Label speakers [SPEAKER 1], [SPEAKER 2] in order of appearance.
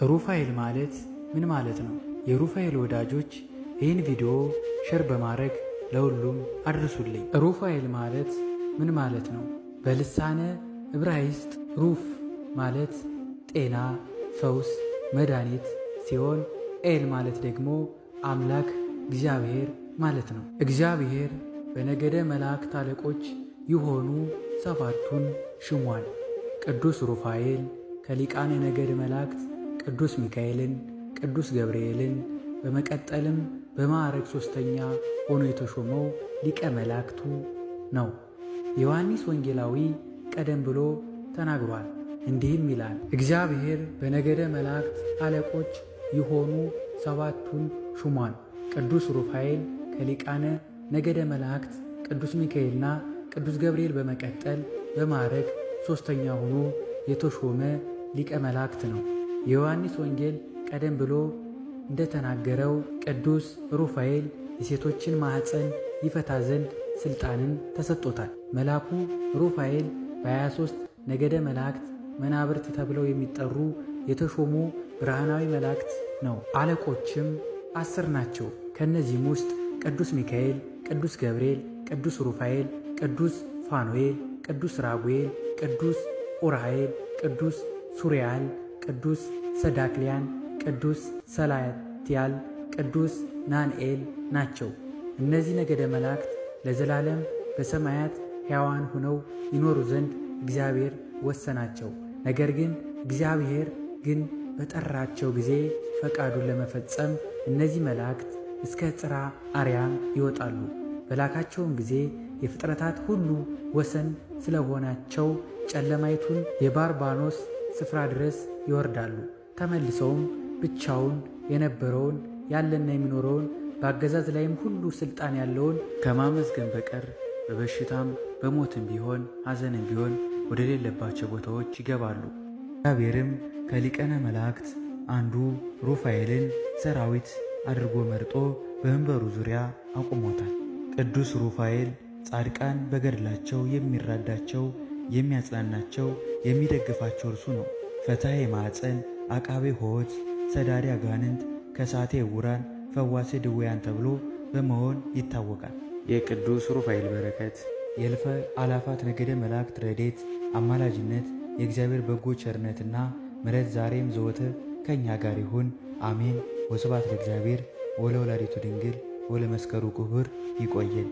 [SPEAKER 1] ሩፋኤል ማለት ምን ማለት ነው? የሩፋኤል ወዳጆች ይህን ቪዲዮ ሼር በማድረግ ለሁሉም አድርሱልኝ። ሩፋኤል ማለት ምን ማለት ነው? በልሳነ ዕብራይስጥ ሩፍ ማለት ጤና፣ ፈውስ፣ መድኃኒት ሲሆን ኤል ማለት ደግሞ አምላክ እግዚአብሔር ማለት ነው። እግዚአብሔር በነገደ መላእክት አለቆች የሆኑ ሰባቱን ሽሟል። ቅዱስ ሩፋኤል ከሊቃነ ነገደ መላእክት ቅዱስ ሚካኤልን፣ ቅዱስ ገብርኤልን በመቀጠልም በማዕረግ ሦስተኛ ሆኖ የተሾመው ሊቀ መላእክቱ ነው። ዮሐንስ ወንጌላዊ ቀደም ብሎ ተናግሯል። እንዲህም ይላል፣ እግዚአብሔር በነገደ መላእክት አለቆች የሆኑ ሰባቱን ሹሟል። ቅዱስ ሩፋኤል ከሊቃነ ነገደ መላእክት ቅዱስ ሚካኤልና ቅዱስ ገብርኤል በመቀጠል በማዕረግ ሦስተኛ ሆኖ የተሾመ ሊቀ መላእክት ነው። የዮሐንስ ወንጌል ቀደም ብሎ እንደተናገረው ቅዱስ ሩፋኤል የሴቶችን ማኅፀን ይፈታ ዘንድ ሥልጣንን ተሰጥቶታል። መልአኩ ሩፋኤል በ23 ነገደ መላእክት መናብርት ተብለው የሚጠሩ የተሾሙ ብርሃናዊ መላእክት ነው። አለቆችም 10 ናቸው። ከእነዚህም ውስጥ ቅዱስ ሚካኤል፣ ቅዱስ ገብርኤል፣ ቅዱስ ሩፋኤል፣ ቅዱስ ፋኑኤል፣ ቅዱስ ራጉኤል፣ ቅዱስ ኡራኤል፣ ቅዱስ ሱሪያል፣ ቅዱስ ሰዳክሊያን፣ ቅዱስ ሰላትያል፣ ቅዱስ ናንኤል ናቸው። እነዚህ ነገደ መላእክት ለዘላለም በሰማያት ሕያዋን ሆነው ይኖሩ ዘንድ እግዚአብሔር ወሰናቸው። ነገር ግን እግዚአብሔር ግን በጠራቸው ጊዜ ፈቃዱን ለመፈጸም እነዚህ መላእክት እስከ ጽርሐ አርያም ይወጣሉ። በላካቸውም ጊዜ የፍጥረታት ሁሉ ወሰን ስለሆናቸው ጨለማይቱን የባርባኖስ ስፍራ ድረስ ይወርዳሉ። ተመልሰውም ብቻውን የነበረውን ያለና የሚኖረውን በአገዛዝ ላይም ሁሉ ሥልጣን ያለውን ከማመስገን በቀር በበሽታም በሞትም ቢሆን ሐዘንም ቢሆን ወደ ሌለባቸው ቦታዎች ይገባሉ። እግዚአብሔርም ከሊቃነ መላእክት አንዱ ሩፋኤልን ሰራዊት አድርጎ መርጦ በመንበሩ ዙሪያ አቁሞታል። ቅዱስ ሩፋኤል ጻድቃን በገድላቸው የሚራዳቸው፣ የሚያጽናናቸው፣ የሚደግፋቸው እርሱ ነው። ፈታሔ ማኅፀን፣ አቃቤ ሆት፣ ሰዳዴ አጋንንት፣ ከሳቴ ዕውራን፣ ፈዋሴ ድውያን ተብሎ በመሆን ይታወቃል። የቅዱስ ሩፋኤል በረከት፣ የእልፈ አላፋት ነገደ መላእክት ረድኤት፣ አማላጅነት፣ የእግዚአብሔር በጎ ቸርነትና ምሕረት ዛሬም ዘወትር ከእኛ ጋር ይሁን፣ አሜን። ወስብሐት ለእግዚአብሔር ወለወላዲቱ ድንግል ወለመስቀሉ ክቡር። ይቆየን።